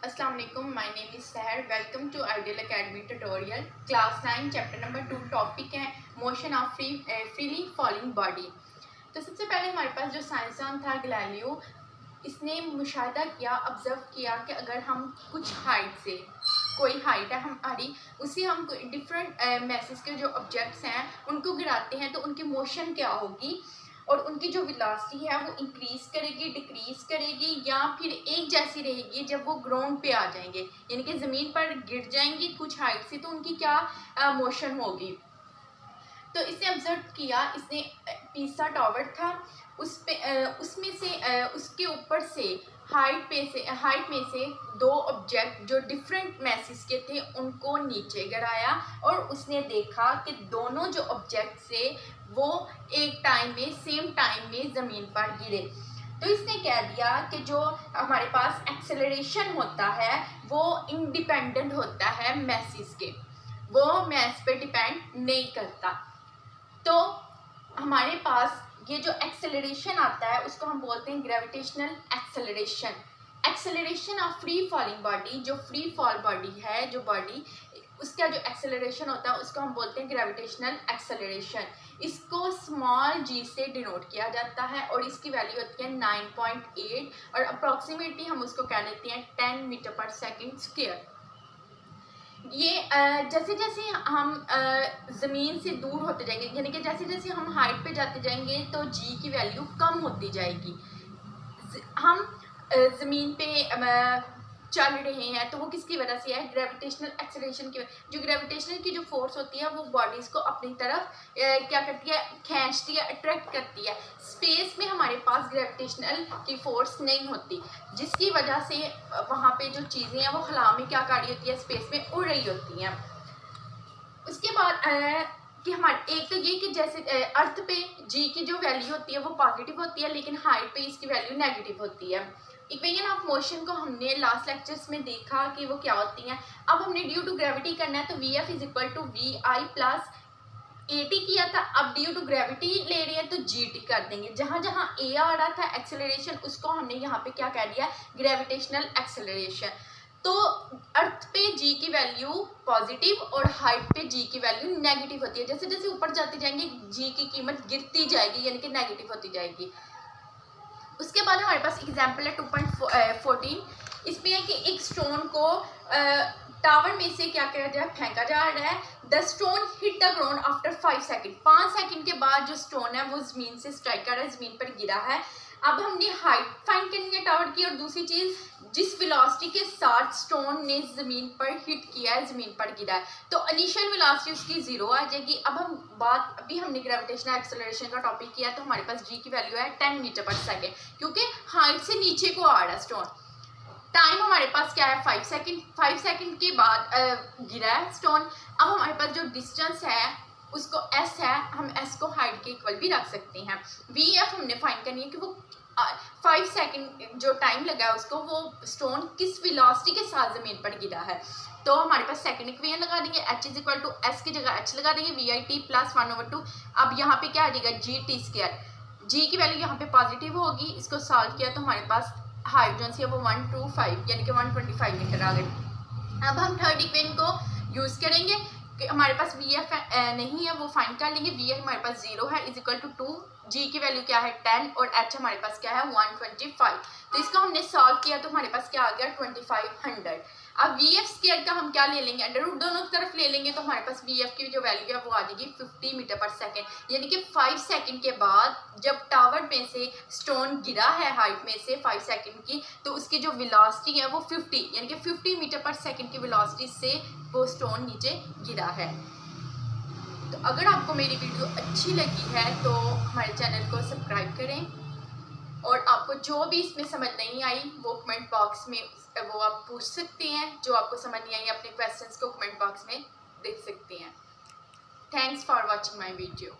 अस्सलाम वालेकुम, my name is Sahar. Welcome to Ideal Academy tutorial class 9 chapter number 2। Topic है motion of freely falling body. तो सबसे पहले हमारे पास जो साइंसदान था गैलीलियो, इसने मुशाहिदा किया, ऑब्ज़र्व किया कि अगर हम कुछ हाइट से, कोई हाइट है हमारी, उसी हम डिफरेंट मैसेज के जो ऑब्जेक्ट्स हैं उनको गिराते हैं तो उनकी मोशन क्या होगी और उनकी जो वेलोसिटी है वो इंक्रीज़ करेगी, डिक्रीज़ करेगी या फिर एक जैसी रहेगी जब वो ग्राउंड पे आ जाएंगे, यानी कि ज़मीन पर गिर जाएंगे कुछ हाइट से, तो उनकी क्या मोशन होगी। तो इसने ऑब्जर्व किया, इसने पीसा टावर था, उसमें से उसके ऊपर से हाइट में से दो ऑब्जेक्ट जो डिफरेंट मैसेज के थे उनको नीचे गिराया और उसने देखा कि दोनों जो ऑब्जेक्ट से वो एक टाइम में, सेम टाइम में ज़मीन पर गिरे। तो इसने कह दिया कि जो हमारे पास एक्सेलरेशन होता है वो इंडिपेंडेंट होता है मैसेज के, वो मैस पे डिपेंड नहीं करता। तो हमारे पास ये जो एक्सेलरेशन आता है उसको हम बोलते हैं gravitational acceleration. Acceleration of free falling body, जो फ्री फॉल बॉडी है, जो बॉडी, उसका जो एक्सेलरेशन होता है उसको हम बोलते हैं ग्रेविटेशनल एक्सेलरेशन। इसको स्मॉल जी से डिनोट किया जाता है और इसकी वैल्यू होती है 9.8 और अप्रॉक्सीमेटली हम उसको कह लेते हैं 10 मीटर पर सेकेंड स्क्वायर। ये जैसे जैसे हम ज़मीन से दूर होते जाएंगे, यानी कि जैसे जैसे हम हाइट पे जाते जाएंगे तो जी की वैल्यू कम होती जाएगी। हम ज़मीन पे चल रहे हैं तो वो किसकी वजह से है? ग्रेविटेशनल एक्सेलरेशन की। जो ग्रेविटेशनल की जो फोर्स होती है वो बॉडीज़ को अपनी तरफ क्या करती है? खींचती है, अट्रैक्ट करती है। स्पेस में हमारे पास ग्रेविटेशनल की फोर्स नहीं होती, जिसकी वजह से वहाँ पे जो चीज़ें हैं वो खला में क्या कर रही होती है? स्पेस में उड़ रही होती हैं। उसके बाद कि हमारे एक तो ये कि जैसे अर्थ पे जी की जो वैल्यू होती है वो पॉजिटिव होती है, लेकिन हाइट पे इसकी वैल्यू नेगेटिव होती है। इक्वेशन ऑफ मोशन को हमने लास्ट लेक्चर्स में देखा कि वो क्या होती हैं। अब हमने ड्यू टू ग्रेविटी करना है तो v f is equal to v i plus a t किया था। अब ड्यू टू ग्रेविटी ले रहे हैं तो जी टी कर देंगे। जहाँ जहाँ ए आ रहा था एक्सेलरेशन, उसको हमने यहाँ पे क्या कह दिया? Gravitational acceleration. तो अर्थ पे जी की वैल्यू पॉजिटिव और हाइट पे जी की वैल्यू नेगेटिव होती है। जैसे जैसे ऊपर जाते जाएंगे जी की कीमत गिरती जाएगी, यानी कि नेगेटिव होती जाएगी। उसके बाद हमारे पास एग्जाम्पल है 2.14। इसमें है कि एक स्टोन को टावर में से क्या किया जाए? फेंका जा रहा है। The stone hit the ground after 5 second. 5 second के बाद जो स्टोन है वो ज़मीन से स्ट्राइक कर रहा है, ज़मीन पर गिरा है। अब हमने हाइट फाइंड करनी है टावर की, और दूसरी चीज़ जिस वेलोसिटी के साथ स्टोन ने ज़मीन पर हिट किया है, ज़मीन पर गिरा है, तो इनिशियल वेलोसिटी उसकी 0 आ जाएगी। अब हम अभी हमने ग्रेविटेशनल एक्सेलरेशन का टॉपिक किया तो हमारे पास जी की वैल्यू है 10 मीटर पर सेकेंड, क्योंकि हाइट से नीचे को आ रहा है स्टोन। टाइम हमारे पास क्या है? 5 सेकेंड। 5 सेकेंड के बाद गिरा है स्टोन। अब हमारे पास जो डिस्टेंस है उसको s है, हम s को हाइट के इक्वल भी रख सकते हैं। वी एफ हमने फाइंड करनी है कि वो 5 सेकेंड जो टाइम लगा है उसको, वो स्टोन किस वेलोसिटी के साथ ज़मीन पर गिरा है। तो हमारे पास सेकेंड इक्वेशन लगा देंगे, h is equal to s की जगह h लगा देंगे, वी आई टी प्लस 1/2। अब यहाँ पे क्या आ जाएगा? G T square. जी की वैल्यू यहाँ पे पॉजिटिव होगी। इसको सॉल्व किया तो हमारे पास हाइट जो सी है वो 125 यानी कि 125 मीटर आ गई। अब हम थर्ड इक्वेशन को यूज़ करेंगे कि हमारे पास वी एफ नहीं है, वो फाइंड कर लेंगे। वी एफ हमारे पास 0 है, इज इक्वल टू 2। जी की वैल्यू क्या है? 10 और एच हमारे पास क्या है? 125। तो इसको हमने सॉल्व किया तो हमारे पास क्या आ गया? 2500। अब वी एफ स्क्वायर का हम क्या ले लेंगे? अंडर रूट दोनों तरफ ले लेंगे तो हमारे पास वी एफ की जो वैल्यू है वो आ जाएगी 50 मीटर पर सेकेंड, यानी कि 5 सेकेंड के बाद जब टावर में से स्टोन गिरा है हाइट में से 5 सेकेंड की, तो उसकी जो वेलोसिटी है वो 50 यानी कि 50 मीटर पर सेकेंड की वेलोसिटी से वो स्टोन नीचे गिरा है। तो अगर आपको मेरी वीडियो अच्छी लगी है तो हमारे चैनल को सब्सक्राइब करें, और आपको जो भी इसमें समझ नहीं आई वो कमेंट बॉक्स में वो आप पूछ सकते हैं। जो आपको समझ नहीं आई अपने क्वेश्चंस को कमेंट बॉक्स में देख सकते हैं। Thanks for watching my video.